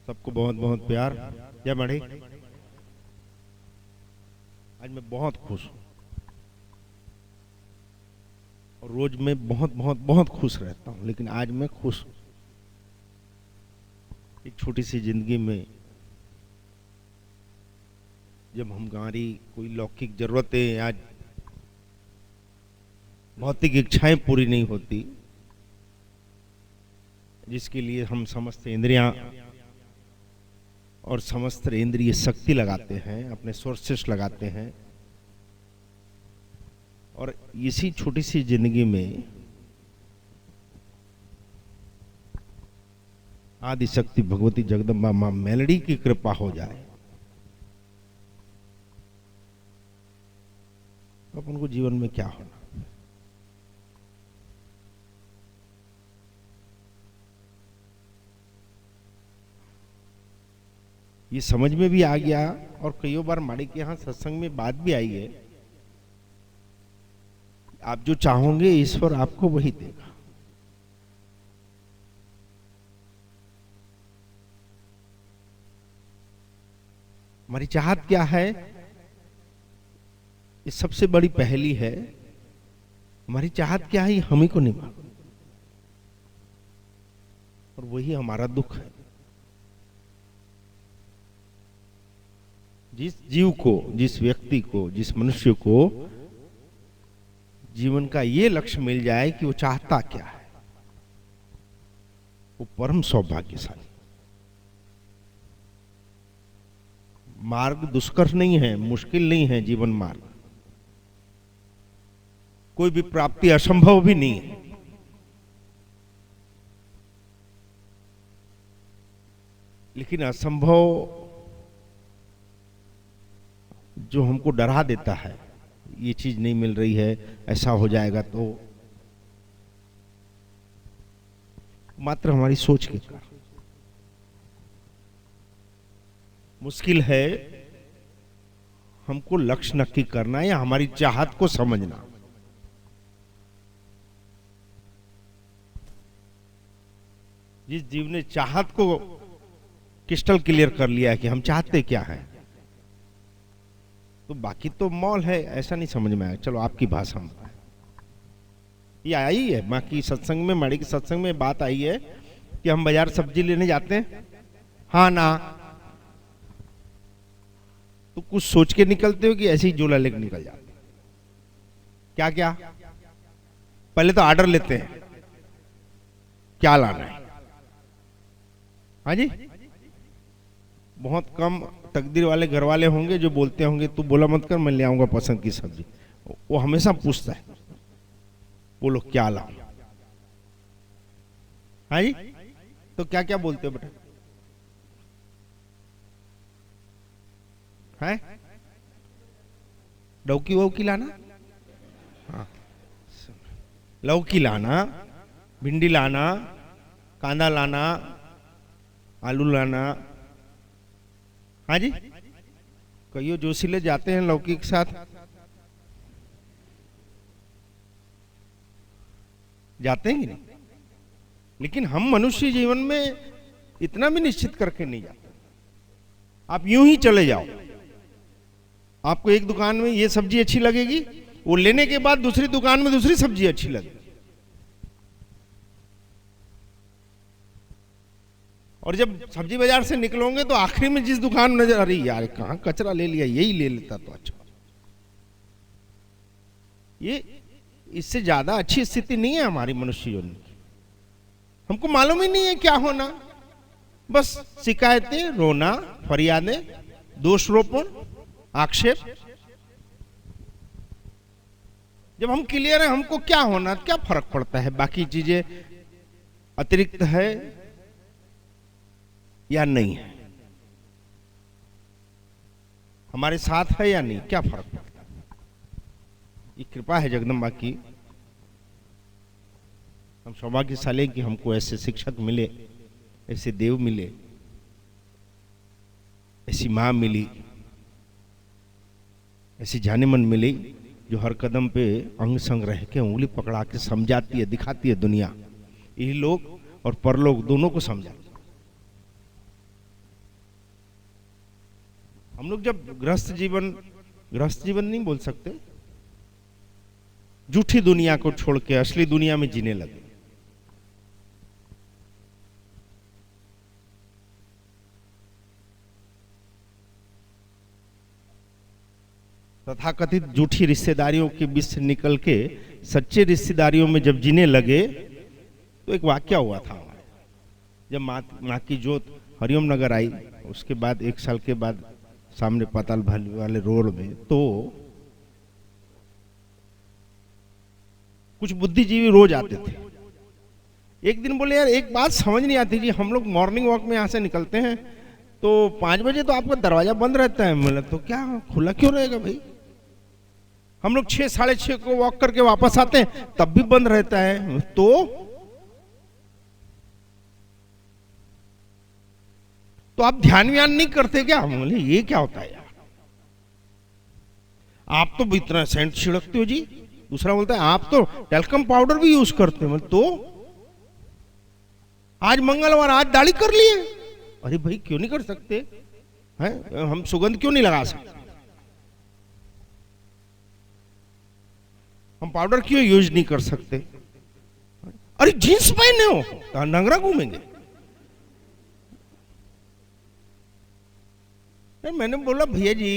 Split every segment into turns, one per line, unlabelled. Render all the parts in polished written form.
सबको बहुत बहुत प्यार। जय मणि। आज मैं बहुत खुश हूँ और रोज मैं बहुत बहुत बहुत खुश रहता हूँ, लेकिन आज मैं खुश हूँ। एक छोटी सी जिंदगी में जब हमारी कोई लौकिक जरूरतें या भौतिक इच्छाएं पूरी नहीं होती, जिसके लिए हम समस्त इंद्रियां और समस्त इंद्रिय शक्ति लगाते हैं, अपने सोर्सेस लगाते हैं, और इसी छोटी सी जिंदगी में आदि शक्ति भगवती जगदम्बा मां मेलडी की कृपा हो जाए तो अपन को जीवन में क्या होना। ये समझ में भी आ गया और कई बार माड़ी के यहां सत्संग में बात भी आई है, आप जो चाहोगे ईश्वर आपको वही देगा। हमारी चाहत क्या है, ये सबसे बड़ी पहेली है। हमारी चाहत क्या है, हम ही को नहीं मालूम, और वही हमारा दुख है। जिस जीव को, जिस व्यक्ति को, जिस मनुष्य को जीवन का ये लक्ष्य मिल जाए कि वो चाहता क्या है, वो परम सौभाग्यशाली। मार्ग दुष्कर नहीं है, मुश्किल नहीं है जीवन मार्ग, कोई भी प्राप्ति असंभव भी नहीं है। लेकिन असंभव जो हमको डरा देता है, ये चीज नहीं मिल रही है, ऐसा हो जाएगा, तो मात्र हमारी सोच के कारण मुश्किल है हमको लक्ष्य नक्की करना या हमारी चाहत को समझना। जिस जीव ने चाहत को क्रिस्टल क्लियर कर लिया है कि हम चाहते क्या हैं, तो बाकी तो मॉल है, ऐसा नहीं समझ में आया। चलो आपकी भाषा में ये आई है, माँ की सत्संग में, माड़ी की सत्संग में बात आई है कि हम बाजार सब्जी लेने जाते हैं, हाँ ना, तो कुछ सोच के निकलते हो कि ऐसे ही झोला लेकर निकल जाते? क्या क्या पहले तो ऑर्डर लेते हैं, क्या लाना है। हाँ जी, बहुत कम तकदीर वाले घर वाले होंगे जो बोलते होंगे तू बोला मत कर, मैं ले आऊंगा पसंद की सब्जी। वो हमेशा पूछता है बोलो क्या लाऊं। हाँ जी, तो क्या क्या बोलते हो बेटा? है लौकी वौकी लाना, हाँ, लौकी लाना, भिंडी लाना, कांदा लाना, आलू लाना। हाँ जी, कईयों जोशीले जाते हैं लौकी के साथ, जाते हैं कि नहीं? लेकिन हम मनुष्य जीवन में इतना भी निश्चित करके नहीं जाते। आप यूं ही चले जाओ, आपको एक दुकान में ये सब्जी अच्छी लगेगी, वो लेने के बाद दूसरी दुकान में दूसरी सब्जी अच्छी लगेगी, और जब सब्जी बाजार से निकलोगे तो आखिरी में जिस दुकान में नजर आ रही, यार कहां कचरा ले लिया, यही ले लेता तो अच्छा। ये इससे ज्यादा अच्छी स्थिति नहीं है हमारी मनुष्य जीवन की। हमको मालूम ही नहीं है क्या होना, बस शिकायतें, रोना, फरियादें, दोषारोपण, आक्षेप। जब हम क्लियर है हमको क्या होना, क्या फर्क पड़ता है, बाकी चीजें अतिरिक्त है या नहीं है, हमारे साथ है या नहीं, क्या फर्क पड़ता है। ये कृपा है जगदम्बा की, हम सौभाग्यशाली कि हमको ऐसे शिक्षक मिले, ऐसे देव मिले, ऐसी मां मिली, ऐसी जाने मन मिली जो हर कदम पे अंग संग रह के उंगली पकड़ा के समझाती है, दिखाती है दुनिया, यही लोग और परलोक दोनों को समझाती। हम लोग जब गृहस्थ जीवन नहीं बोल सकते, झूठी दुनिया को छोड़ के असली दुनिया में जीने लगे। तथाकथित झूठी रिश्तेदारियों के बीच से निकल के सच्चे रिश्तेदारियों में जब जीने लगे तो एक वाक्या हुआ था हमारे, जब माँ की जोत हरिओम नगर आई, उसके बाद 1 साल के बाद सामने पाताल भाली वाले रोड में, तो कुछ बुद्धिजीवी रोज आते थे। एक दिन बोले यार एक बात समझ नहीं आती जी, हम लोग मॉर्निंग वॉक में यहाँ से निकलते हैं तो 5 बजे तो आपका दरवाजा बंद रहता है। बोला तो क्या खुला क्यों रहेगा भाई, हम लोग 6 साढ़े 6 को वॉक करके वापस आते हैं तब भी बंद रहता है। तो आप ध्यान व्यान नहीं करते क्या? बोले ये क्या होता है यार, आप तो इतना सेंट छिड़कते हो जी। दूसरा बोलता है आप तो टेल्कम पाउडर भी यूज करते हो। तो आज मंगलवार, आज दाढ़ी कर लिए। अरे भाई क्यों नहीं कर सकते हैं, हम सुगंध क्यों नहीं लगा सकते, हम पाउडर क्यों यूज नहीं कर सकते? अरे जींस पहने हो तो नंगरा घूमेंगे। मैंने बोला भैया जी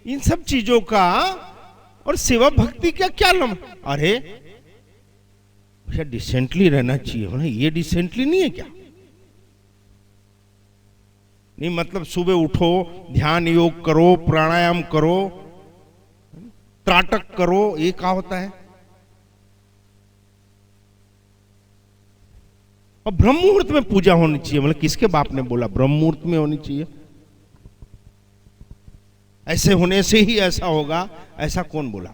इन सब चीजों का और सेवा भक्ति का क्या अरे भैया डिसेंटली रहना चाहिए। ये डिसेंटली नहीं है क्या? नहीं मतलब सुबह उठो, ध्यान योग करो, प्राणायाम करो, त्राटक करो, ये क्या होता है? और ब्रह्म मुहूर्त में पूजा होनी चाहिए। मतलब किसके बाप ने बोला ब्रह्म मुहूर्त में होनी चाहिए? ऐसे होने से ही ऐसा होगा, ऐसा कौन बोला?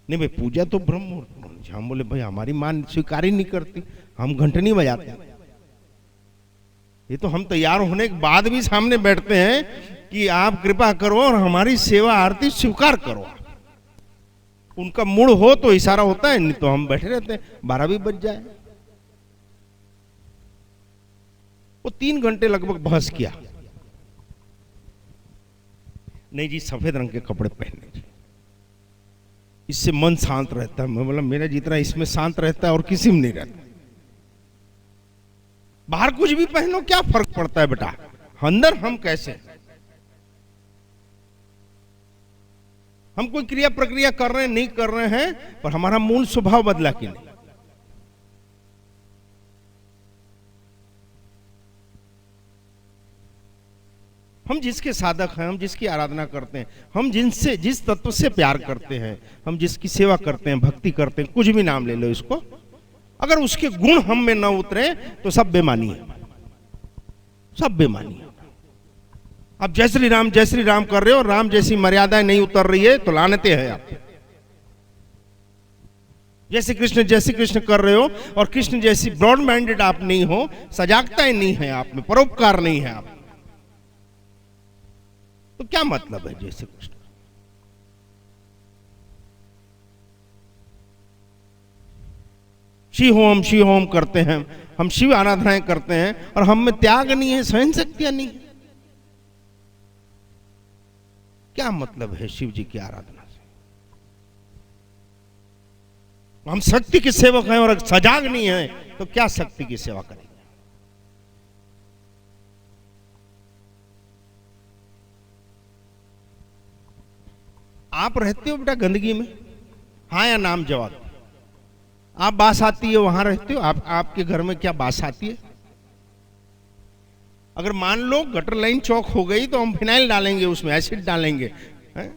नहीं भाई पूजा तो ब्रह्म मुहूर्त में होनी चाहिए। हम बोले भाई हमारी मां स्वीकार ही नहीं करती, हम घंटे नहीं बजाते। ये तो हम तैयार होने के बाद भी सामने बैठते हैं कि आप कृपा करो और हमारी सेवा आरती स्वीकार करो। उनका मूड हो तो इशारा होता है, नहीं तो हम बैठे रहते हैं 12 भी बज जाए। वो 3 घंटे लगभग बहस किया। नहीं जी सफेद रंग के कपड़े पहनने जी, इससे मन शांत रहता है। मैं बोला मेरा जितना इसमें शांत रहता है और किसी में नहीं रहता। बाहर कुछ भी पहनो क्या फर्क पड़ता है बेटा, अंदर हम कैसे, हम कोई क्रिया प्रक्रिया कर रहे हैं नहीं कर रहे हैं, पर हमारा मूल स्वभाव बदला कि नहीं। हम जिसके साधक हैं, हम जिसकी आराधना करते हैं, हम जिनसे जिस तत्व से प्यार करते हैं, हम जिसकी सेवा करते हैं, भक्ति करते हैं, कुछ भी नाम ले लो इसको, अगर उसके गुण हम में न उतरे तो सब बेमानी है, सब बेमानी है। आप जय श्री राम कर रहे हो, राम जैसी मर्यादाएं नहीं उतर रही है तो लानते हैं आप। जय श्री कृष्ण कर रहे हो और कृष्ण जैसी ब्रॉड माइंडेड आप नहीं हो, सजागता नहीं है आप में, परोपकार नहीं है आप, तो क्या मतलब है जय श्री कृष्ण? शिव होम करते हैं, हम शिव आराधनाएं करते हैं और हम में त्याग नहीं है, सहन शक्तियां नहीं है। क्या मतलब है शिव जी की आराधना से? हम शक्ति के सेवक हैं और सजाग नहीं है तो क्या शक्ति की सेवा करेंगे? आप रहते हो बेटा गंदगी में, हाँ या नाम जवाब। आप बास आती है वहां रहते हो, आपके घर में क्या बास आती है? अगर मान लो गटर लाइन चौक हो गई तो हम फिनाइल डालेंगे, उसमें एसिड डालेंगे है?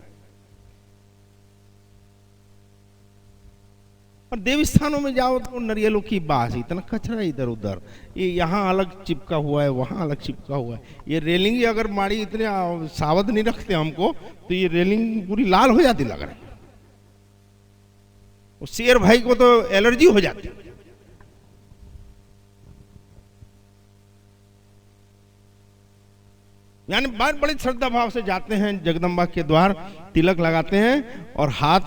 और देव स्थानों में जाओ तो नरियलों की बास, इतना कचरा इधर उधर, ये यहाँ अलग चिपका हुआ है, वहां अलग चिपका हुआ है। ये रेलिंग अगर माड़ी इतने सावध नहीं रखते हमको तो ये रेलिंग पूरी लाल हो जाती लग रहा है। शेर भाई को तो एलर्जी हो जाती है। यानी बहुत बड़ी श्रद्धा भाव से जाते हैं जगदम्बा के द्वार, तिलक लगाते हैं और हाथ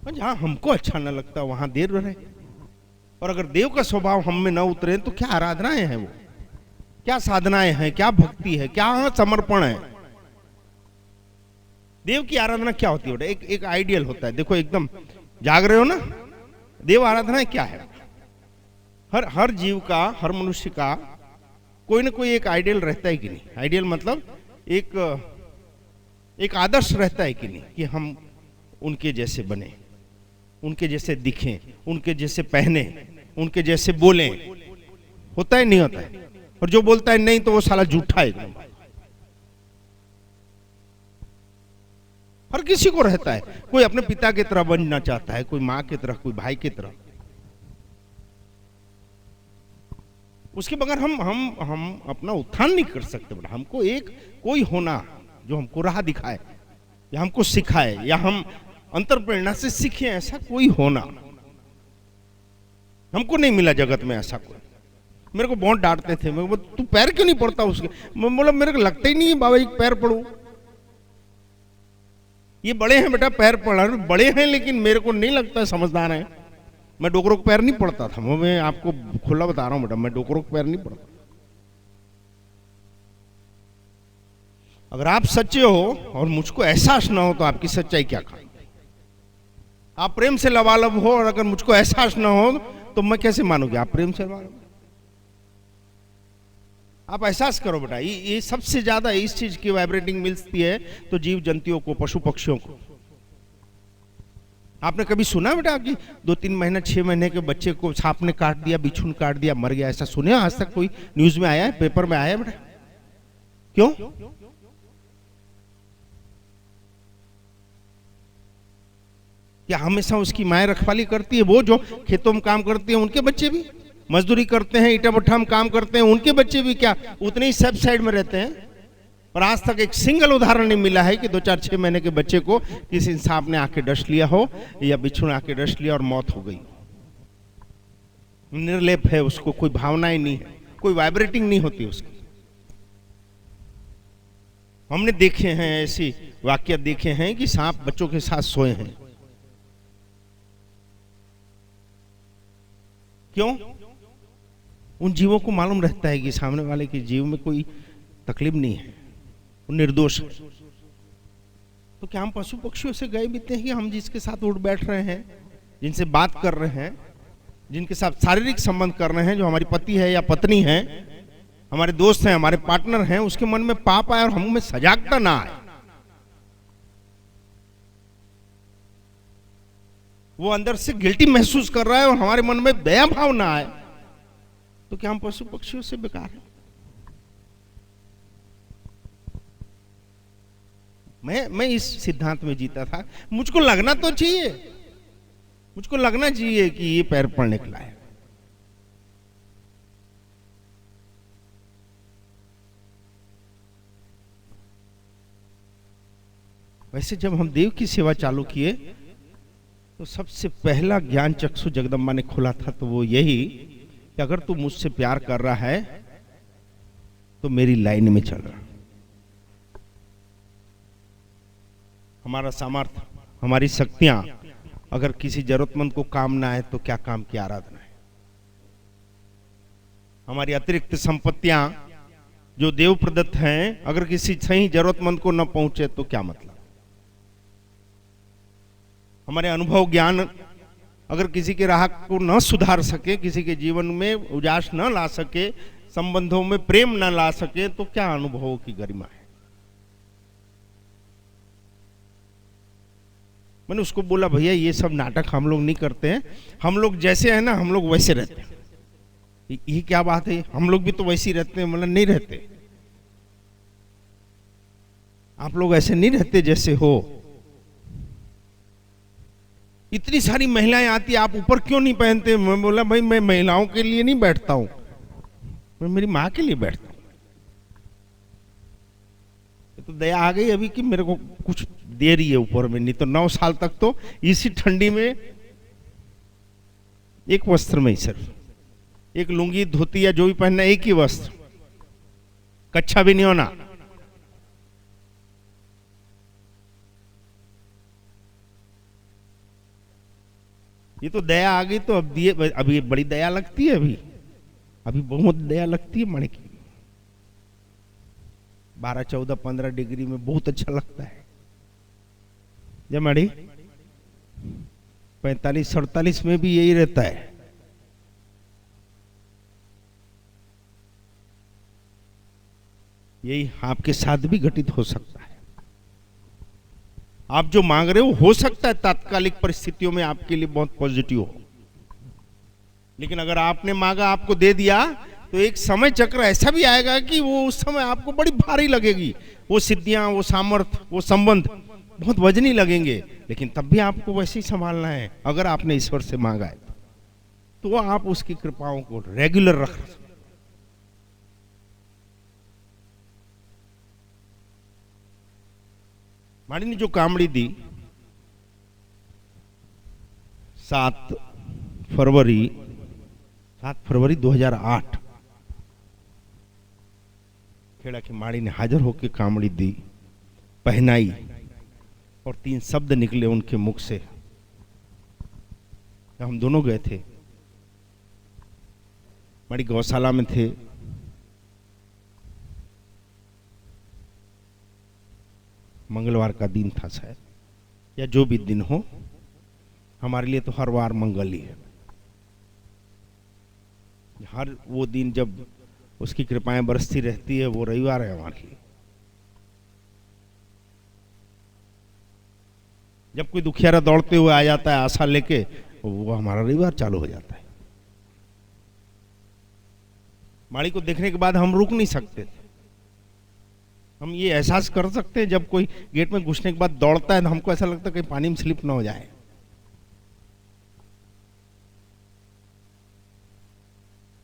जहां हमको अच्छा न लगता वहां देर रहे, और अगर देव का स्वभाव हम में न उतरे तो क्या आराधनाएं हैं वो, क्या साधनाएं हैं, क्या भक्ति है, क्या समर्पण है। देव की आराधना क्या होती है? एक आइडियल होता है। देखो एकदम जाग रहे हो ना, देव आराधना क्या है? हर जीव का, हर मनुष्य का कोई ना कोई एक आइडियल रहता है कि नहीं? आइडियल मतलब एक आदर्श रहता है कि नहीं, कि हम उनके जैसे बने, उनके जैसे दिखें, उनके जैसे पहने, उनके जैसे बोलें। होता है नहीं होता है? और जो बोलता है नहीं तो वो साला झूठा है एकदम। हर किसी को रहता है, कोई अपने पिता की तरह बनना चाहता है, कोई माँ की तरह, कोई भाई की तरह। उसके बगैर हम अपना उत्थान नहीं कर सकते। बेटा हमको एक कोई होना जो हमको राह दिखाए या हमको सिखाए या हम अंतर प्रेरणा से सीखें, ऐसा कोई होना हमको नहीं मिला जगत में। ऐसा कोई, मेरे को बहुत डांटते थे, मैं तू पैर क्यों नहीं पड़ता उसके? मैं बोला मेरे को लगता ही नहीं है बाबा जी पैर पड़ू। ये बड़े हैं बेटा, पैर पड़ा, बड़े हैं लेकिन मेरे को नहीं लगता समझदार है। मैं डोकरों को पैर नहीं पड़ता था, मैं आपको खुला बता रहा हूं बेटा, मैं डोकरों को पैर नहीं पड़ता। अगर आप सच्चे हो और मुझको एहसास ना हो तो आपकी सच्चाई क्या काम? आप प्रेम से लबालब हो और अगर मुझको एहसास ना हो तो मैं कैसे मानूंगी आप प्रेम से लबालब? आप एहसास करो बेटा, ये सबसे ज्यादा इस चीज की वाइब्रेटिंग मिलती है तो जीव जंतुओं को, पशु पक्षियों को। आपने कभी सुना बेटा कि 2-3 महीना 6 महीने के बच्चे को सांप ने काट दिया, बिच्छू ने काट दिया, मर गया? ऐसा सुने आज तक? कोई न्यूज में आया है, पेपर में आया है बेटा? क्यों? क्या हमेशा उसकी माएँ रखवाली करती है? वो जो खेतों में काम करती है उनके बच्चे भी, मजदूरी करते हैं, ईटा भट्ठा में काम करते हैं, उनके बच्चे भी क्या उतने ही सेफ साइड में रहते हैं? और आज तक एक सिंगल उदाहरण नहीं मिला है कि 2-4-6 महीने के बच्चे को किसी सांप ने आके डस लिया हो या बिच्छू ने आके डस लिया और मौत हो गई। निर्लेप है, उसको कोई भावनाएं नहीं है, कोई वाइब्रेटिंग नहीं होती उसकी। हमने देखे हैं ऐसी वाकया, देखे हैं कि सांप बच्चों के साथ सोए हैं। क्यों? उन जीवों को मालूम रहता है कि सामने वाले के जीव में कोई तकलीफ नहीं है, वो निर्दोष है। तो क्या हम पशु पक्षियों से गए बीते हैं कि हम जिसके साथ उठ बैठ रहे हैं, जिनसे बात कर रहे हैं, जिनके साथ शारीरिक संबंध कर रहे हैं, जो हमारी पति है या पत्नी है, हमारे दोस्त हैं, हमारे पार्टनर हैं, उसके मन में पाप आए और हम में सजागता ना आए, वो अंदर से गिल्टी महसूस कर रहा है और हमारे मन में दया भाव ना आए, तो क्या हम पशु पक्षियों से बेकार हैं? मैं इस सिद्धांत में जीता था। मुझको लगना तो चाहिए, मुझको लगना चाहिए कि ये पैर पर निकला है। वैसे जब हम देव की सेवा चालू किए तो सबसे पहला ज्ञान चक्षु जगदम्बा ने खोला था, तो वो यही कि अगर तू मुझसे प्यार कर रहा है तो मेरी लाइन में चल रहा। हमारा सामर्थ्य, हमारी शक्तियां अगर किसी जरूरतमंद को काम ना आए तो क्या काम की आराधना है? हमारी अतिरिक्त संपत्तियां जो देव प्रदत्त हैं, अगर किसी सही जरूरतमंद को न पहुंचे तो क्या मतलब? हमारे अनुभव ज्ञान अगर किसी के राह को न सुधार सके, किसी के जीवन में उजास न ला सके, संबंधों में प्रेम न ला सके, तो क्या अनुभवों की गरिमा है? मैंने उसको बोला भैया ये सब नाटक हम लोग नहीं करते हैं, हम लोग जैसे हैं ना हम लोग वैसे रहते हैं। ये क्या बात है? हम लोग भी तो वैसे ही रहते हैं। मतलब नहीं रहते, आप लोग ऐसे नहीं रहते जैसे हो। इतनी सारी महिलाएं आती, आप ऊपर क्यों नहीं पहनते? मैं बोला भाई मैं महिलाओं के लिए नहीं बैठता हूं, मैं मेरी माँ के लिए बैठता हूं। तो दया आ गई अभी कि मेरे को कुछ दे रही है ऊपर में, नहीं तो 9 साल तक तो इसी ठंडी में एक वस्त्र में ही, सिर्फ एक लुंगी धोती या जो भी पहनना, एक ही वस्त्र, कच्छा भी नहीं होना। ये तो दया आ गई तो अब दिए, अभी बड़ी दया लगती है, अभी बहुत दया लगती है माड़ी की। 12, 14, 15 डिग्री में बहुत अच्छा लगता है। जब माड़ी 45, 47 में भी यही रहता है। यही आपके साथ भी घटित हो सकता है। आप जो मांग रहे हो सकता है तात्कालिक परिस्थितियों में आपके लिए बहुत पॉजिटिव हो, लेकिन अगर आपने मांगा, आपको दे दिया, तो एक समय चक्र ऐसा भी आएगा कि वो उस समय आपको बड़ी भारी लगेगी। वो सिद्धियां, वो सामर्थ्य, वो संबंध बहुत वजनी लगेंगे, लेकिन तब भी आपको वैसे ही संभालना है। अगर आपने ईश्वर से मांगा है तो आप उसकी कृपाओं को रेगुलर रख। माड़ी ने जो कामड़ी दी 7 फरवरी 2008, खेड़ा की माड़ी ने हाजिर होकर कामड़ी दी, पहनाई, और 3 शब्द निकले उनके मुख से। हम दोनों गए थे, माड़ी गौशाला में थे। मंगलवार का दिन था शायद, या जो भी दिन हो, हमारे लिए तो हर वार मंगल ही है। हर वो दिन जब उसकी कृपाएं बरसती रहती है, वो रविवार है हमारे लिए। जब कोई दुखियारा दौड़ते हुए आ जाता है आशा लेके, वो हमारा रविवार चालू हो जाता है। माड़ी को देखने के बाद हम रुक नहीं सकते थे। हम ये एहसास कर सकते हैं, जब कोई गेट में घुसने के बाद दौड़ता है तो हमको ऐसा लगता है कहीं पानी में स्लिप ना हो जाए।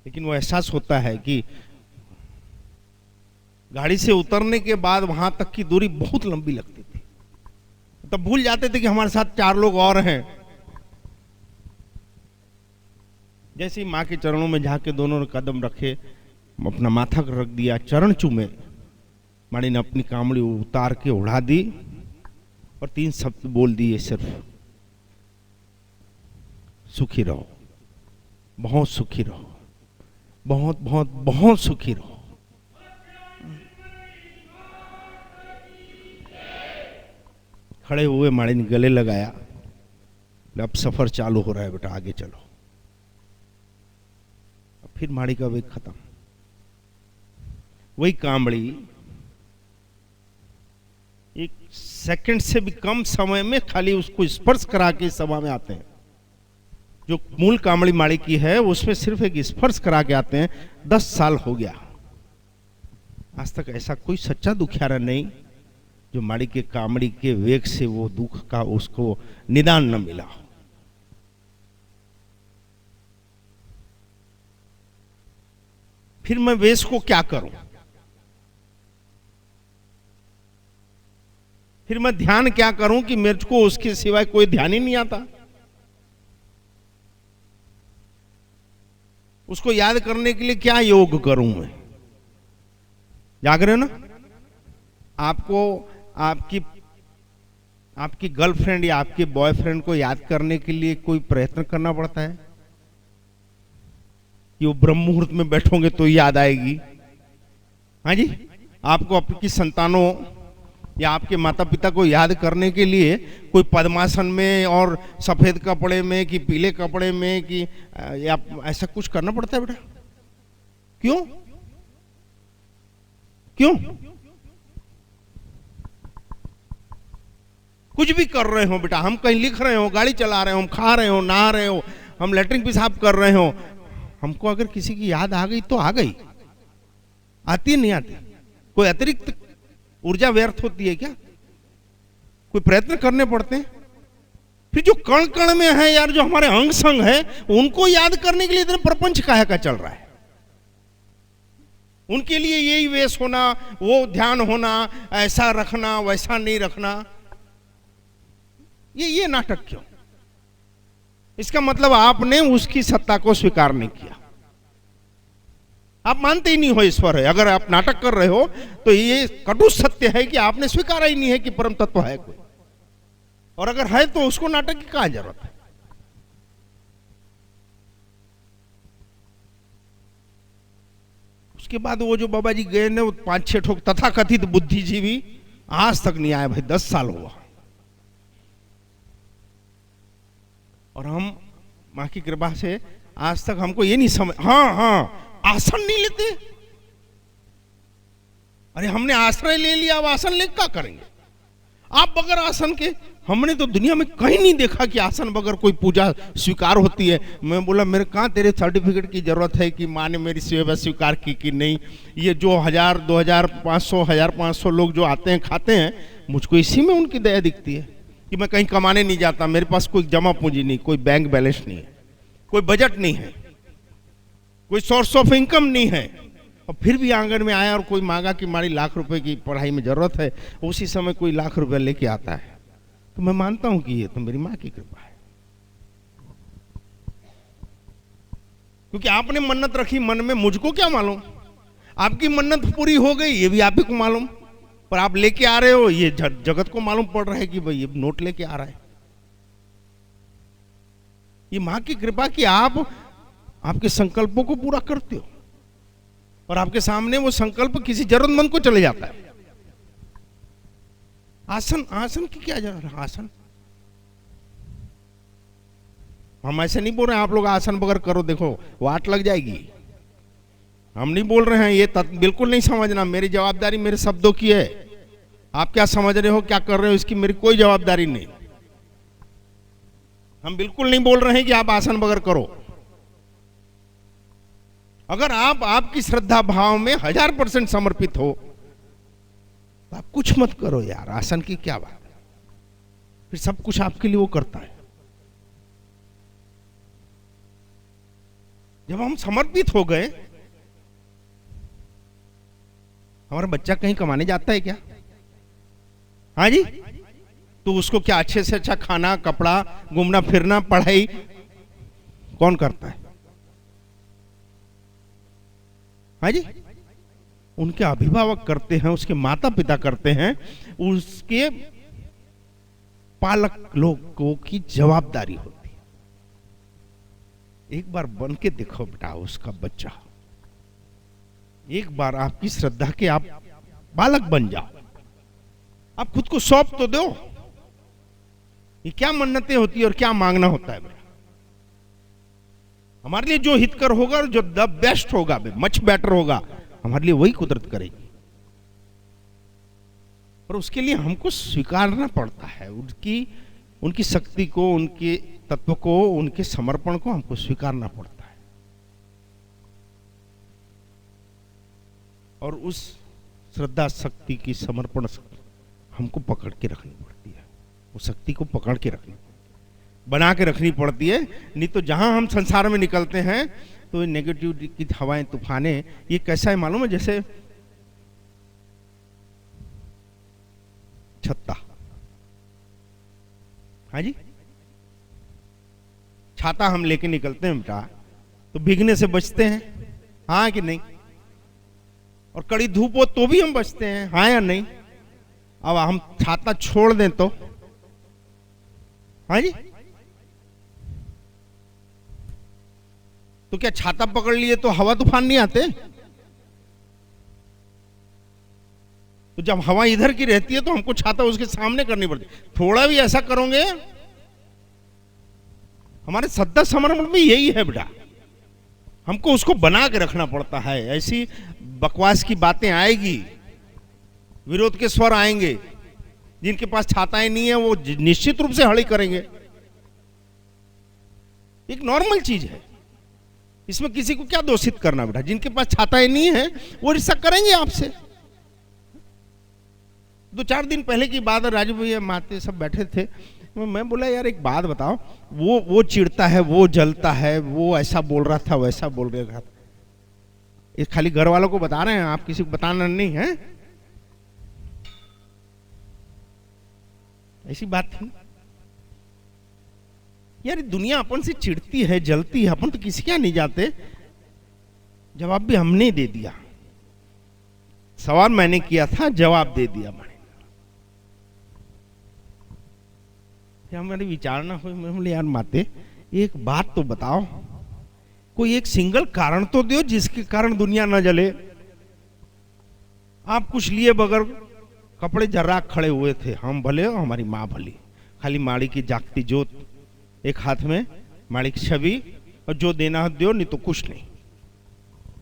लेकिन वो एहसास होता है कि गाड़ी से उतरने के बाद वहां तक की दूरी बहुत लंबी लगती थी। तब भूल जाते थे कि हमारे साथ 4 लोग और हैं। जैसे ही मां के चरणों में जाके दोनों ने कदम रखे, अपना माथा रख दिया, चरण चूमे, माड़ी ने अपनी कामड़ी उतार के उड़ा दी और 3 शब्द बोल दिए सिर्फ, सुखी रहो, बहुत सुखी रहो, बहुत बहुत बहुत सुखी रहो। खड़े हुए माड़ी ने गले लगाया, अब सफर चालू हो रहा है बेटा, आगे चलो। फिर माड़ी का वेग खत्म। वही कामड़ी 1 सेकंड से भी कम समय में खाली उसको स्पर्श करा के सभा में आते हैं। जो मूल कामड़ी माड़ी की है उसमें सिर्फ एक स्पर्श करा के आते हैं। 10 साल हो गया, आज तक ऐसा कोई सच्चा दुखियारा नहीं जो माड़ी के कामड़ी के वेग से वो दुख का उसको निदान न मिला। फिर मैं वेश को क्या करूं? फिर मैं ध्यान क्या करूं कि मेरे को उसके सिवाय कोई ध्यान ही नहीं आता। उसको याद करने के लिए क्या योग करूं मैं? जाग रहे हो ना? आपको आपकी गर्लफ्रेंड या आपके बॉयफ्रेंड को याद करने के लिए कोई प्रयत्न करना पड़ता है कि वो ब्रह्म मुहूर्त में बैठोगे तो याद आएगी? हाँ जी, आपको आपकी संतानों या आपके माता पिता को याद करने के लिए कोई पद्मासन में और सफेद कपड़े में कि पीले कपड़े में कि या ऐसा कुछ करना पड़ता है बेटा? क्यों क्यों? कुछ भी कर रहे हो बेटा, हम कहीं लिख रहे हो, गाड़ी चला रहे हो, हम खा रहे हो, नहा रहे हो, हम लेटरिन पेशाब कर रहे हो, हमको अगर किसी की याद आ गई तो आ गई, आती नहीं आती? कोई अतिरिक्त ऊर्जा व्यर्थ होती है क्या? कोई प्रयत्न करने पड़ते हैं? फिर जो कण कण में है यार, जो हमारे अंग संग है, उनको याद करने के लिए इतने प्रपंच काहे का चल रहा है? उनके लिए यही वेश होना, वो ध्यान होना, ऐसा रखना, वैसा नहीं रखना, ये नाटक क्यों? इसका मतलब आपने उसकी सत्ता को स्वीकार नहीं किया। आप मानते ही नहीं हो ईश्वर है। अगर आप नाटक कर रहे हो तो ये कटु सत्य है कि आपने स्वीकारा ही नहीं है कि परम तत्व है कोई, और अगर है तो उसको नाटक की क्या जरूरत है? उसके बाद वो जो बाबा जी गए ने, वो 5-6 ठोक तथाकथित बुद्धिजीवी आज तक नहीं आए भाई, 10 साल हुआ। और हम मां की कृपा से आज तक हमको ये नहीं समझ, हाँ आसन नहीं लेते। अरे हमने आश्रय ले लिया, अब आसन ले क्या करेंगे? आप बगैर आसन के, हमने तो दुनिया में कहीं नहीं देखा कि आसन बगैर कोई पूजा स्वीकार होती है। मैं बोला मेरे कहाँ तेरे सर्टिफिकेट की जरूरत है कि माँ ने मेरी सेवा स्वीकार की कि नहीं। ये जो 1000, 2000, 500, 1500 लोग जो आते हैं खाते हैं, मुझको इसी में उनकी दया दिखती है कि मैं कहीं कमाने नहीं जाता, मेरे पास कोई जमा पूंजी नहीं, कोई बैंक बैलेंस नहीं है, कोई बजट नहीं है, कोई सोर्स ऑफ इनकम नहीं है, और फिर भी आंगन में आया और कोई मांगा कि हमारी लाख रुपए की पढ़ाई में जरूरत है, उसी समय कोई लाख रुपया लेके आता है। तो मैं मानता हूं कि ये तो मेरी मां की कृपा है, क्योंकि आपने मन्नत रखी मन में, मुझको क्या मालूम, आपकी मन्नत पूरी हो गई ये भी आप ही को मालूम, पर आप लेके आ रहे हो ये जगत को मालूम पड़ रहा है कि भाई ये नोट लेके आ रहा है। ये मां की कृपा कि आप आपके संकल्पों को पूरा करते हो, और आपके सामने वो संकल्प किसी जरूरतमंद को चले जाता है। आसन की क्या जरूरत है? आसन हम ऐसे नहीं बोल रहे हैं आप लोग आसन बगैर करो, देखो वाट लग जाएगी। हम नहीं बोल रहे हैं ये बिल्कुल नहीं समझना, मेरी जवाबदारी मेरे शब्दों की है। आप क्या समझ रहे हो, क्या कर रहे हो, इसकी मेरी कोई जवाबदारी नहीं। हम बिल्कुल नहीं बोल रहे हैं कि आप आसन बगैर करो। अगर आप आपकी श्रद्धा भाव में 1000% समर्पित हो तो आप कुछ मत करो यार, आसन की क्या बात है, फिर सब कुछ आपके लिए वो करता है। जब हम समर्पित हो गए, हमारा बच्चा कहीं कमाने जाता है क्या? हाँ जी, तो उसको क्या अच्छे से अच्छा खाना, कपड़ा, घूमना फिरना, पढ़ाई कौन करता है? हाँ जी, उनके अभिभावक करते हैं, उसके माता पिता करते हैं, उसके पालक लोगों की जवाबदारी होती है। एक बार बन के देखो बेटा उसका बच्चा, एक बार आपकी श्रद्धा के आप बालक बन जाओ, आप खुद को सौंप तो दो। ये क्या मन्नतें होती है और क्या मांगना होता है बेटा। हमारे लिए जो हितकर होगा, जो द बेस्ट होगा, मच बेटर होगा, हमारे लिए वही कुदरत करेगी। और उसके लिए हमको स्वीकारना पड़ता है, उनकी शक्ति को, उनके तत्व को, उनके समर्पण को हमको स्वीकारना पड़ता है। और उस श्रद्धा शक्ति की समर्पण हमको पकड़ के रखनी पड़ती है, उस शक्ति को पकड़ के रखनी, बना के रखनी पड़ती है। नहीं तो जहां हम संसार में निकलते हैं तो नेगेटिव की हवाएं, तूफाने, ये कैसा है मालूम है? जैसे छत्ता, हाँ जी, छाता हम लेके निकलते हैं बेटा तो भीगने से बचते हैं, हाँ कि नहीं? और कड़ी धूप हो तो भी हम बचते हैं, हाँ या नहीं? अब हम छाता छोड़ दें तो, हाँ जी, तो क्या छाता पकड़ लिए तो हवा तूफान नहीं आते? तो जब हवा इधर की रहती है तो हमको छाता उसके सामने करनी पड़ती है। थोड़ा भी ऐसा करोगे, हमारे श्रद्धा समर्पण में यही है बेटा, हमको उसको बना के रखना पड़ता है। ऐसी बकवास की बातें आएगी, विरोध के स्वर आएंगे, जिनके पास छाताएं नहीं है वो निश्चित रूप से हड़ी करेंगे। एक नॉर्मल चीज है, इसमें किसी को क्या दोषित करना बेटा। जिनके पास छाताएं नहीं है वो रिश्ता करेंगे आपसे। 2-4 दिन पहले की बात है, राजू भैया माते सब बैठे थे, मैं बोला यार एक बात बताओ, वो चिढ़ता है, वो जलता है, वो ऐसा बोल रहा था, वैसा बोल रहा था, ये खाली घर वालों को बता रहे हैं, आप किसी को बताना नहीं है? ऐसी बात थी यार। दुनिया अपन से चिढ़ती है, जलती है, अपन तो किसी क्या नहीं जाते। जवाब भी हमने दे दिया, सवाल मैंने किया था, जवाब दे दिया मैंने। हमारी विचारना हुई, मैं बोले यार माते एक बात तो बताओ, कोई एक सिंगल कारण तो दो जिसके कारण दुनिया न जले। आप कुछ लिए बगैर कपड़े जर्राक खड़े हुए थे, हम भले और हमारी माँ भली, खाली माड़ी की जागती जोत, एक हाथ में माड़ी की छवि, और जो देना है दो, नहीं तो कुछ नहीं।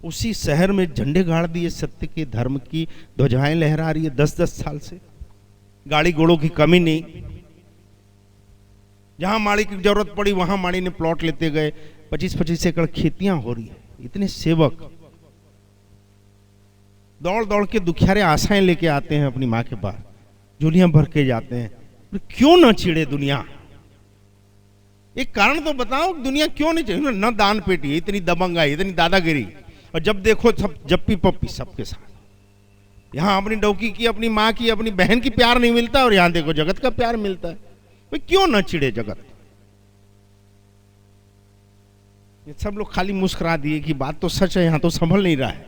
उसी शहर में झंडे गाड़ दिए, सत्य के धर्म की ध्वजाएं लहरा रही है 10-10 साल से, गाड़ी घोड़ों की कमी नहीं। जहां माड़ी की जरूरत पड़ी वहां माड़ी ने प्लॉट लेते गए, 25-25 एकड़ खेतियां हो रही है। इतने सेवक दौड़ दौड़ के दुखियारे आशाएं लेके आते हैं अपनी माँ के पास, झोलियां भर के जाते हैं। क्यों ना चिड़े दुनिया? एक कारण तो बताओ, दुनिया क्यों नहीं चाहिए? न दान पेटी, इतनी दबंगाई, इतनी दादागिरी, और जब देखो सब जप्पी पप्पी सबके साथ। यहां अपनी डौकी की, अपनी माँ की, अपनी बहन की प्यार नहीं मिलता, और यहां देखो जगत का प्यार मिलता है। भाई क्यों ना चिड़े जगत? ये सब लोग खाली मुस्कुरा दिए कि बात तो सच है, यहां तो संभल नहीं रहा है।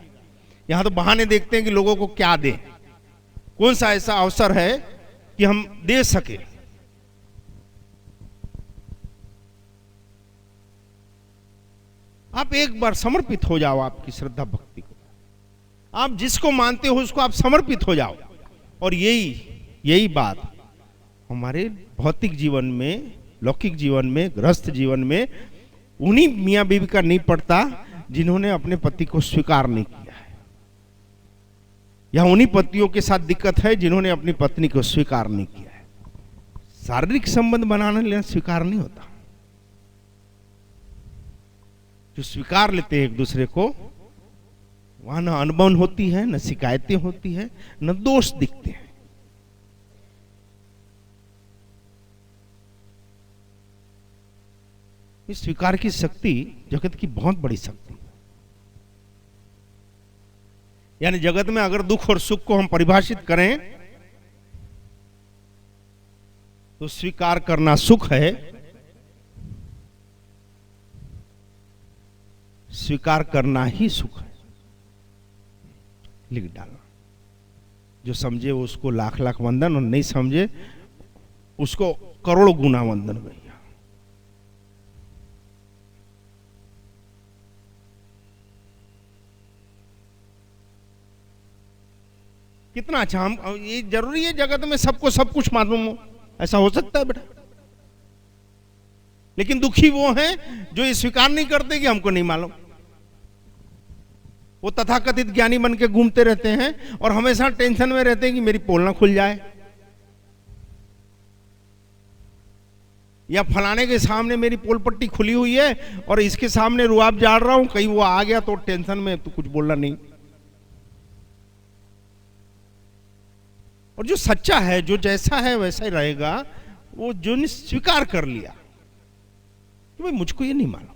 यहां तो बहाने देखते हैं कि लोगों को क्या दें, कौन सा ऐसा अवसर है कि हम दे सके। आप एक बार समर्पित हो जाओ आपकी श्रद्धा भक्ति को, आप जिसको मानते हो उसको आप समर्पित हो जाओ। और यही बात हमारे भौतिक जीवन में, लौकिक जीवन में, गृहस्थ जीवन में उन्हीं मियां बीवी का नहीं पड़ता जिन्होंने अपने पति को स्वीकार नहीं किया है, या उन्हीं पतियों के साथ दिक्कत है जिन्होंने अपनी पत्नी को स्वीकार नहीं किया है। शारीरिक संबंध बनाने लेना स्वीकार नहीं होता। जो स्वीकार लेते हैं एक दूसरे को, वहां न अनबन होती है, न शिकायतें होती है, न दोष दिखते हैं। इस स्वीकार की शक्ति जगत की बहुत बड़ी शक्ति है। यानी जगत में अगर दुख और सुख को हम परिभाषित करें तो स्वीकार करना सुख है, स्वीकार करना ही सुख है। लिख डालना। जो समझे उसको लाख लाख वंदन, और नहीं समझे उसको करोड़ों गुना वंदन भैया। कितना अच्छा। हम ये जरूरी है जगत में सबको सब कुछ मालूम हो, ऐसा हो सकता है बेटा? लेकिन दुखी वो हैं जो ये स्वीकार नहीं करते कि हमको नहीं मालूम। वो तथाकथित ज्ञानी बन के घूमते रहते हैं और हमेशा टेंशन में रहते हैं कि मेरी पोल ना खुल जाए, या फलाने के सामने मेरी पोल पट्टी खुली हुई है और इसके सामने रुआब झाड़ रहा हूं, कहीं वो आ गया तो टेंशन में, तो कुछ बोलना नहीं। और जो सच्चा है, जो जैसा है वैसा ही रहेगा, वो जो ने स्वीकार कर लिया कि भाई मुझको ये नहीं मालूम,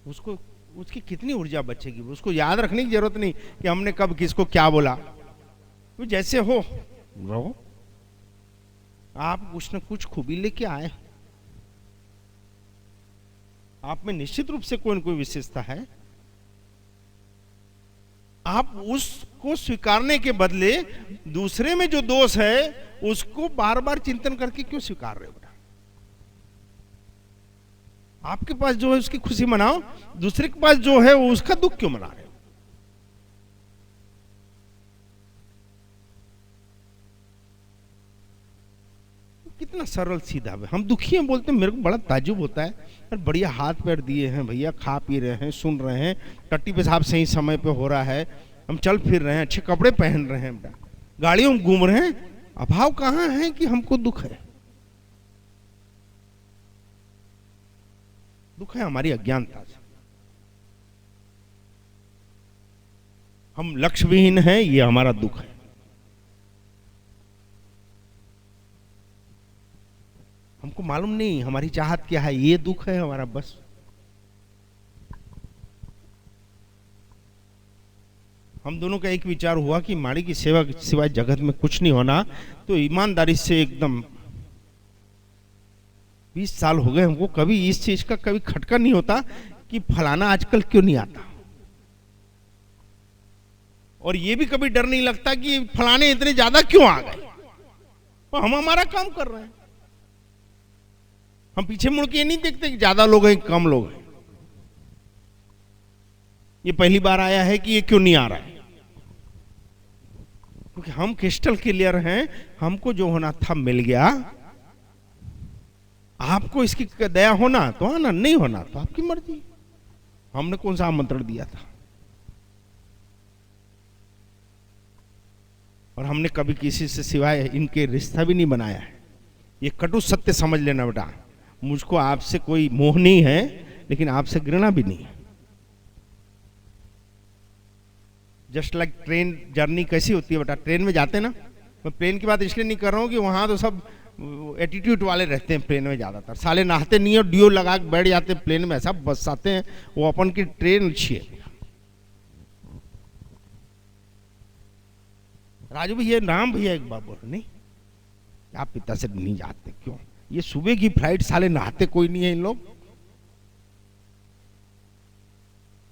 उसको उसकी कितनी ऊर्जा बचेगी। उसको याद रखने की जरूरत नहीं कि हमने कब किसको क्या बोला। तो जैसे हो रहो, आप कुछ न कुछ खूबी लेके आए, आप में निश्चित रूप से कोई न कोई विशेषता है। आप उसको स्वीकारने के बदले दूसरे में जो दोष है उसको बार बार चिंतन करके क्यों स्वीकार रहे हो? आपके पास जो है उसकी खुशी मनाओ, दूसरे के पास जो है वो उसका दुख क्यों मना रहे हो? कितना सरल सीधा है। हम दुखी हैं बोलते हैं, मेरे को बड़ा ताज्जुब होता है, यार बढ़िया हाथ पैर दिए हैं भैया, खा पी रहे हैं, सुन रहे हैं, टट्टी पेशाब सही समय पे हो रहा है, हम चल फिर रहे हैं, अच्छे कपड़े पहन रहे हैं, गाड़ियों में घूम रहे हैं, अभाव कहां है कि हमको दुख है? दुख है हमारी अज्ञानता से। हम लक्ष्य विहीन हैं, ये हमारा दुख है। हमको मालूम नहीं हमारी चाहत क्या है, ये दुख है हमारा बस। हम दोनों का एक विचार हुआ कि माड़ी की सेवा सिवाय जगत में कुछ नहीं होना, तो ईमानदारी से एकदम 20 साल हो गए हमको, कभी इस चीज का कभी खटका नहीं होता कि फलाना आजकल क्यों नहीं आता, और ये भी कभी डर नहीं लगता कि फलाने इतने ज्यादा क्यों आ गए। तो हम हमारा काम कर रहे हैं, हम पीछे मुड़ के ये नहीं देखते कि ज्यादा लोग हैं कम लोग हैं, ये पहली बार आया है कि ये क्यों नहीं आ रहा है। क्योंकि हम क्रिस्टल क्लियर हैं, हमको जो होना था मिल गया। आपको इसकी दया होना तो आना, नहीं होना तो आपकी मर्जी। हमने कौन सा आमंत्रण दिया था? और हमने कभी किसी से सिवाय इनके रिश्ता भी नहीं बनाया है। ये कटु सत्य समझ लेना बेटा। मुझको आपसे कोई मोह नहीं है, लेकिन आपसे घृणा भी नहीं है। जस्ट लाइक ट्रेन जर्नी कैसी होती है बेटा, ट्रेन में जाते हैं ना, मैं प्लेन की बात इसलिए नहीं कर रहा हूँ कि वहां तो सब एटीट्यूड वाले रहते हैं प्लेन में ज्यादातर, साले नहाते नहीं और डियो लगा के बैठ जाते हैं प्लेन में, ऐसा बस आते हैं। वो अपन की ट्रेन अच्छी है। राजू भैया, राम भैया एक बात बोल, नहीं आप पिता से नहीं जाते क्यों? ये सुबह की फ्लाइट, साले नहाते कोई नहीं है इन लोग।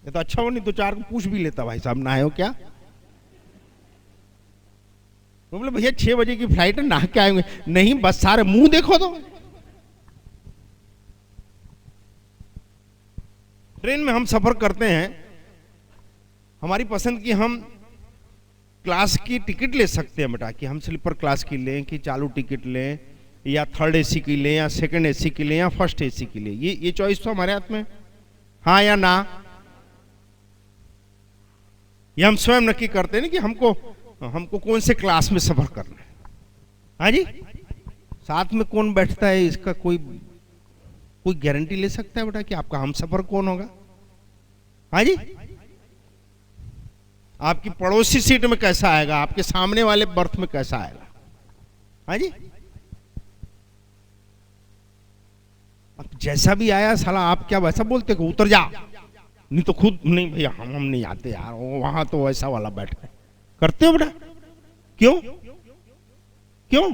ये तो अच्छा हो, नहीं तो चार को पूछ भी लेता, भाई साहब नहाए हो क्या? तो बोले भैया 6 बजे की फ्लाइट है, नहा के आएंगे। नहीं बस सारे मुंह देखो तो। ट्रेन में हम सफर करते हैं, हमारी पसंद की हम क्लास की टिकट ले सकते हैं बेटा, कि हम स्लीपर क्लास की लें कि चालू टिकट लें, या थर्ड एसी की लें, या सेकंड एसी की लें, या फर्स्ट एसी की लें। ये चॉइस तो हमारे हाथ में, हाँ या ना। ये हम स्वयं नक्की करते हैं ना कि हमको कौन से क्लास में सफर करना है। हाँ जी, साथ में कौन बैठता है इसका कोई गारंटी ले सकता है बेटा कि आपका हम सफर कौन होगा? हाँ जी, आपकी पड़ोसी सीट में कैसा आएगा, आपके सामने वाले बर्थ में कैसा आएगा? हाँ जी, अब जैसा भी आया साला आप क्या वैसा बोलते हो, उतर जा, नहीं तो खुद नहीं भैया हम नहीं आते यार, वहां तो वैसा वाला बैठे करते हो बेटा। क्यों क्यों?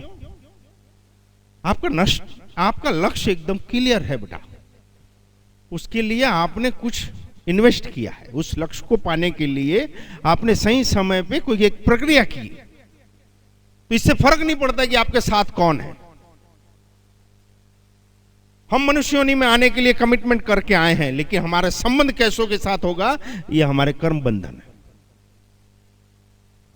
आपका लक्ष्य एकदम क्लियर है बेटा, उसके लिए आपने कुछ इन्वेस्ट किया है, उस लक्ष्य को पाने के लिए आपने सही समय पे कोई एक प्रक्रिया की। तो इससे फर्क नहीं पड़ता कि आपके साथ कौन है। हम मनुष्य योनि में आने के लिए कमिटमेंट करके आए हैं, लेकिन हमारे संबंध कैसों के साथ होगा, यह हमारे कर्म बंधन है।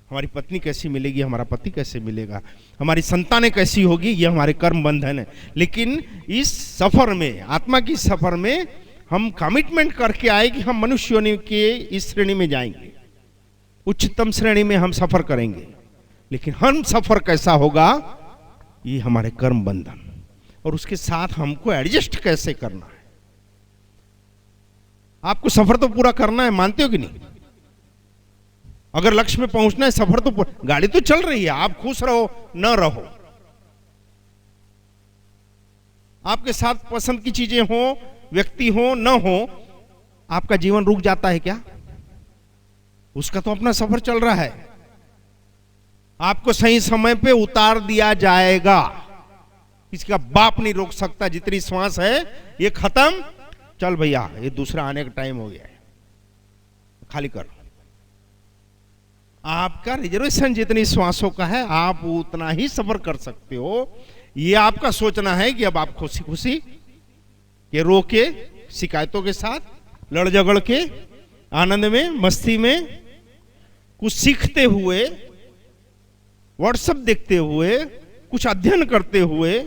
हमारी पत्नी कैसी मिलेगी, हमारा पति कैसे मिलेगा, हमारी संतानें कैसी होगी, यह हमारे कर्म बंधन है। लेकिन इस सफर में, आत्मा की सफर में, हम कमिटमेंट करके आए कि हम मनुष्य योनि के इस श्रेणी में जाएंगे, उच्चतम श्रेणी में हम सफर करेंगे। लेकिन हम सफर कैसा होगा, ये हमारे कर्म बंधन, और उसके साथ हमको एडजस्ट कैसे करना है। आपको सफर तो पूरा करना है, मानते हो कि नहीं? अगर लक्ष्य में पहुंचना है, सफर तो गाड़ी तो चल रही है, आप खुश रहो न रहो, आपके साथ पसंद की चीजें हो, व्यक्ति हो न हो, आपका जीवन रुक जाता है क्या? उसका तो अपना सफर चल रहा है। आपको सही समय पे उतार दिया जाएगा, किसी का बाप नहीं रोक सकता। जितनी श्वास है ये खत्म, चल भैया ये दूसरा आने का टाइम हो गया है, खाली कर। आपका रिजर्वेशन जितनी श्वासों का है, आप उतना ही सफर कर सकते हो। ये आपका सोचना है कि अब आप खुशी खुशी के रो के, शिकायतों के साथ, लड़ झगड़ के, आनंद में, मस्ती में, कुछ सीखते हुए, व्हाट्सएप देखते हुए, कुछ अध्ययन करते हुए,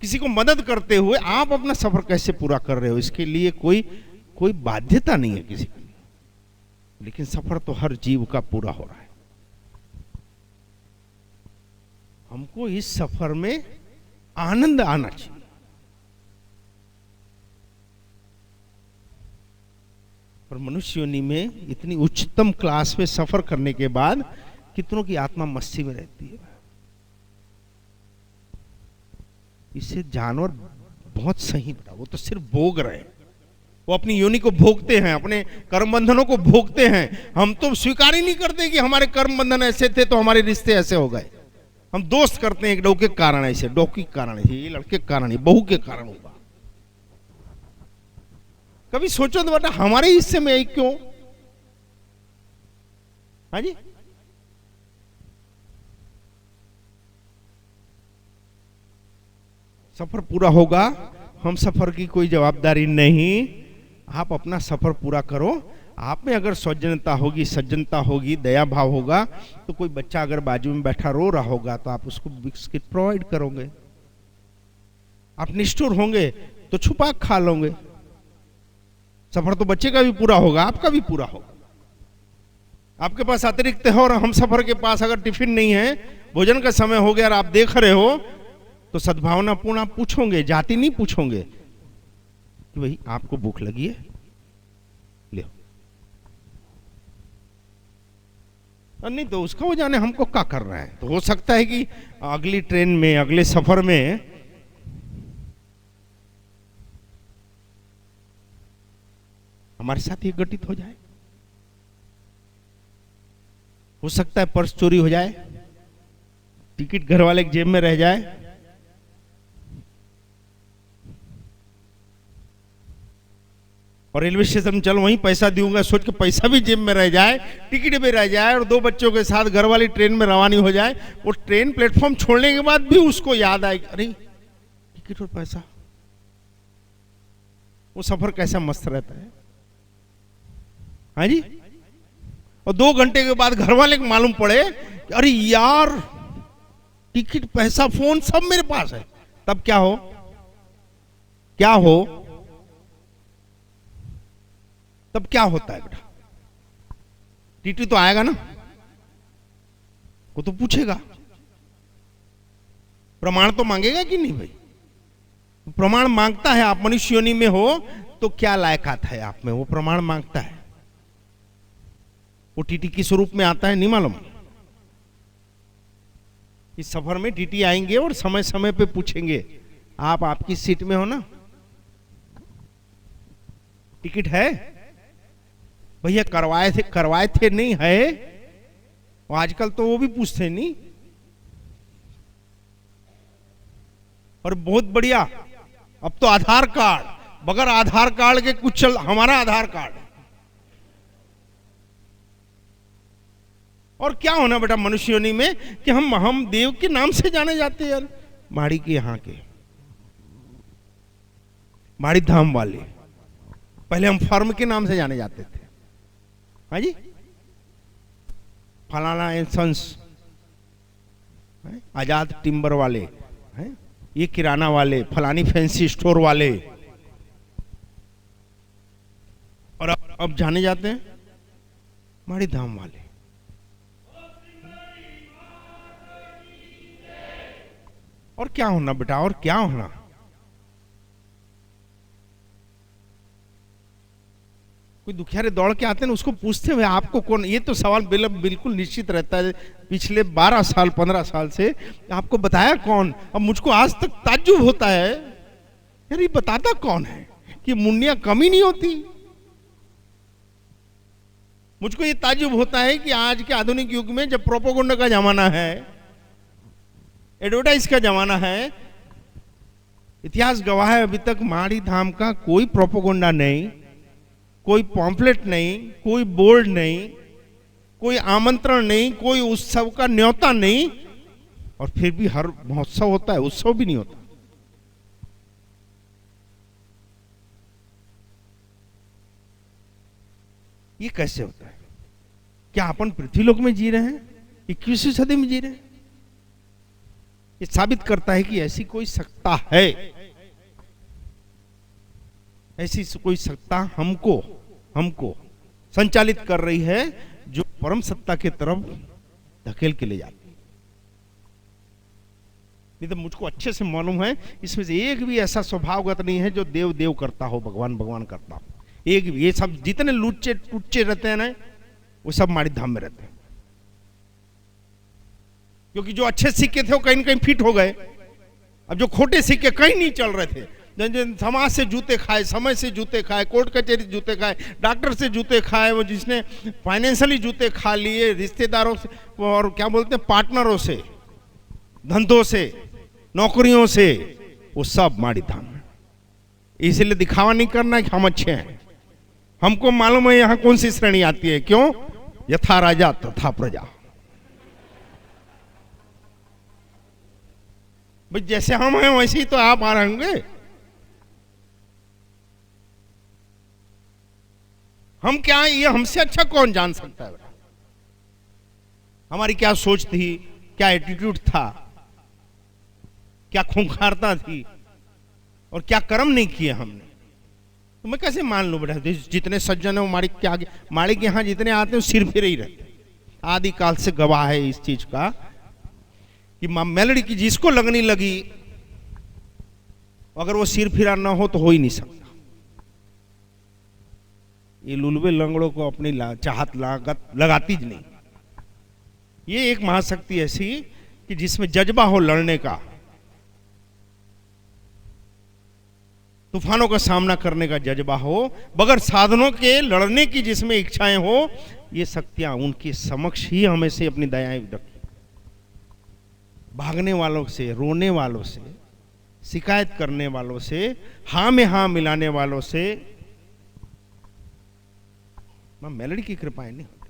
किसी को मदद करते हुए आप अपना सफर कैसे पूरा कर रहे हो, इसके लिए कोई बाध्यता नहीं है किसी की। लेकिन सफर तो हर जीव का पूरा हो रहा है। हमको इस सफर में आनंद आना चाहिए। और मनुष्य योनि में इतनी उच्चतम क्लास में सफर करने के बाद कितनों की आत्मा मस्ती में रहती है। इससे जानवर बहुत सही बेटा, वो तो सिर्फ भोग रहे हैं, वो अपनी योनि को भोगते हैं, अपने कर्म बंधनों को भोगते हैं। हम तो स्वीकार ही नहीं करते कि हमारे कर्म बंधन ऐसे थे तो हमारे रिश्ते ऐसे हो गए। हम दोस्त करते हैं कि डोके के कारण ऐसे, डोकी के कारण ऐसे, ये लड़के के कारण, ये बहू के कारण होगा। कभी सोचो तो बेटा हमारे हिस्से में क्यों? हाँ जी, सफर पूरा होगा, हम सफर की कोई जवाबदारी नहीं। आप अपना सफर पूरा करो, आप में अगर सौजन्यता होगी, सज्जनता होगी, दया भाव होगा, तो कोई बच्चा अगर बाजू में बैठा रो रहा होगा तो आप उसको बिस्किट प्रोवाइड करोगे। आप निष्ठुर होंगे तो छुपा खा लोगे। सफर तो बच्चे का भी पूरा होगा, आपका भी पूरा होगा। आपके पास अतिरिक्त है और हम सफर के पास अगर टिफिन नहीं है, भोजन का समय हो गया और आप देख रहे हो, तो सद्भावना पूर्ण आप पूछोगे, जाति नहीं पूछोगे कि भाई आपको भूख लगी है, ले। नहीं तो उसका वो जाने हमको क्या कर रहा है। तो हो सकता है कि अगली ट्रेन में, अगले सफर में हमारे साथ ये घटित हो जाए। हो सकता है पर्स चोरी हो जाए, टिकट घर वाले के जेब में रह जाए, और रेलवे स्टेशन में चल वहीं पैसा दूंगा सोच के पैसा भी जेब में रह जाए, टिकट भी रह जाए, और 2 बच्चों के साथ घर वाली ट्रेन में रवानी हो जाए। वो ट्रेन प्लेटफॉर्म छोड़ने के बाद भी उसको याद आए, अरे टिकट और पैसा। वो सफर कैसा मस्त रहता है, हाँ जी। और 2 घंटे के बाद घर वाले को मालूम पड़े, अरे यार टिकट, पैसा, फोन सब मेरे पास है। तब क्या हो, क्या हो, तब क्या होता है बेटा? टीटी तो आएगा ना, वो तो पूछेगा, प्रमाण तो मांगेगा कि नहीं भाई? प्रमाण मांगता है। आप मनुष्य योनि में हो तो क्या लायकात है आप में, वो प्रमाण मांगता है। वो टीटी किस रूप में आता है नहीं मालूम। इस सफर में टीटी आएंगे और समय समय पे पूछेंगे, आप आपकी सीट में हो ना, टिकट है भैया, करवाए थे नहीं है। और आजकल तो वो भी पूछते नहीं। और बहुत बढ़िया, अब तो आधार कार्ड, बगैर आधार कार्ड के कुछ चल, हमारा आधार कार्ड। और क्या होना बेटा मनुष्य योनि में कि हम देव के नाम से जाने जाते हैं यार। माड़ी के यहाँ के माड़ी धाम वाले, पहले हम फर्म के नाम से जाने जाते थे, हाँ जी, फलाना एंड सन्स, आजाद टिम्बर वाले, हैं ये किराना वाले, फलानी फैंसी स्टोर वाले। और अब जाने जाते हैं माड़ी धाम वाले। और क्या होना बेटा, और क्या होना? कोई दुखियारे दौड़ के आते हैं ना, उसको पूछते हुए आपको कौन, ये तो सवाल बिल्कुल निश्चित रहता है पिछले 12 साल 15 साल से, आपको बताया कौन? अब मुझको आज तक ताज्जुब होता है, यार ये बताता कौन है कि मुन्नियां कमी नहीं होती। मुझको ये ताज्जुब होता है कि आज के आधुनिक युग में जब प्रोपोगंडा का जमाना है, एडवर्टाइज का जमाना है, इतिहास गवाह है अभी तक माड़ी धाम का कोई प्रोपोगंडा नहीं, कोई पॉम्पलेट नहीं, कोई बोर्ड नहीं, कोई आमंत्रण नहीं, कोई उत्सव का न्योता नहीं। और फिर भी हर महोत्सव होता है, उत्सव भी नहीं होता। ये कैसे होता है? क्या अपन पृथ्वीलोक में जी रहे हैं, 21वीं सदी में जी रहे हैं? ये साबित करता है कि ऐसी कोई सत्ता है, ऐसी कोई सत्ता हमको संचालित कर रही है, जो परम सत्ता की तरफ धकेल के ले जाती है। नहीं तो मुझको अच्छे से मालूम है, इसमें से एक भी ऐसा स्वभावगत नहीं है जो देव देव करता हो, भगवान भगवान करता हो। एक भी, ये सब जितने लुच्चे टुच्चे रहते हैं ना, वो सब माड़ी धाम में रहते हैं। क्योंकि जो अच्छे सिक्के थे वो कहीं न कहीं फिट हो गए। अब जो खोटे सिक्के कहीं नहीं चल रहे थे, समाज से जूते खाए, समय से जूते खाए, कोर्ट कचहरी से जूते खाए, डॉक्टर से जूते खाए, वो जिसने फाइनेंशियली जूते खा लिए, रिश्तेदारों से और क्या बोलते हैं पार्टनरों से, धंधों से, नौकरियों से, वो सब माड़ी धाम है। इसलिए दिखावा नहीं करना है कि हम अच्छे हैं। हमको मालूम है यहाँ कौन सी श्रेणी आती है। क्यों? यथा राजा तथा प्रजा। भाई जैसे हम हैं वैसे ही तो आप आ रहे होंगे। हम क्या हैं, ये हमसे अच्छा कौन जान सकता है बेटा। हमारी क्या सोच थी, क्या एटीट्यूड था, क्या खूंखारता थी, और क्या कर्म नहीं किए हमने, तो मैं कैसे मान लूं बेटा। जितने सज्जन है वो माड़ी के आगे, माड़ी के यहां जितने आते हैं वो सिर फिर ही रहते। आदि काल से गवाह है इस चीज का कि मां मेलड़ी की जिसको लगनी लगी, अगर वो सिर फिरा ना हो तो हो ही नहीं सकता। ये लुलवे लंगड़ों को अपनी चाहत लागत लगाती ज नहीं। ये एक महाशक्ति ऐसी कि जिसमें जज्बा हो लड़ने का, तूफानों का सामना करने का जज्बा हो, बगैर साधनों के लड़ने की जिसमें इच्छाएं हो, ये शक्तियां उनके समक्ष ही हमें से अपनी दयाएं रखी। भागने वालों से, रोने वालों से, शिकायत करने वालों से, हां में हां मिलाने वालों से मां मेलड़ी की कृपाएं नहीं होती।